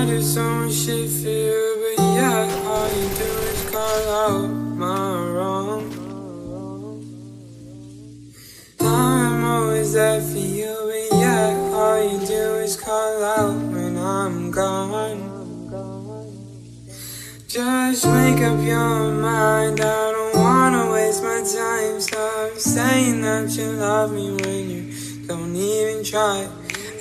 I do so much shit for you, but yeah, all you do is call out my wrong. I'm always there for you, but yeah, all you do is call out when I'm gone. Just make up your mind, I don't wanna waste my time. Stop saying that you love me when you don't even try.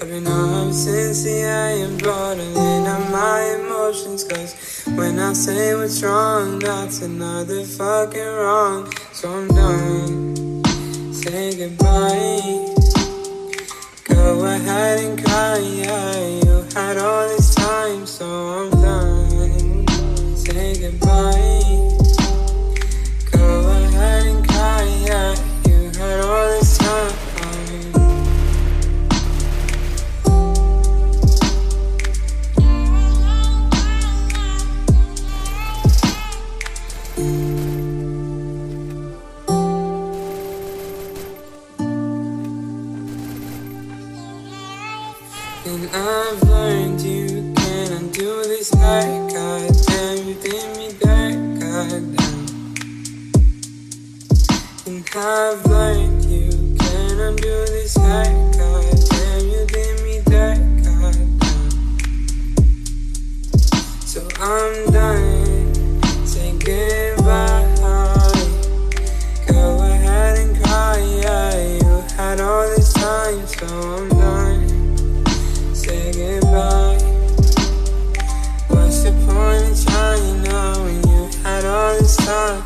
I've been up since the AM, bottling up my emotions, cause when I say what's wrong, that's another fucking wrong. So I'm done, say goodbye. Go ahead and cry, yeah, you had all this time. So I'm done, say goodbye. Go ahead and cry, yeah, you had all this time. And I've learned you can't undo this hurt. Goddamn, you did me dirt, goddamn. And I've learned you can't undo this hurt. Goddamn, you did me dirt, goddamn. So I'm done, say goodbye. Go ahead and cry, yeah, you had all this time. So I'm done, say goodbye. What's the point of trying now when you had all this time?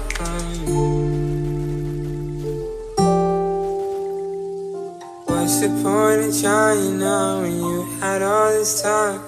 What's the point of trying now when you had all this time?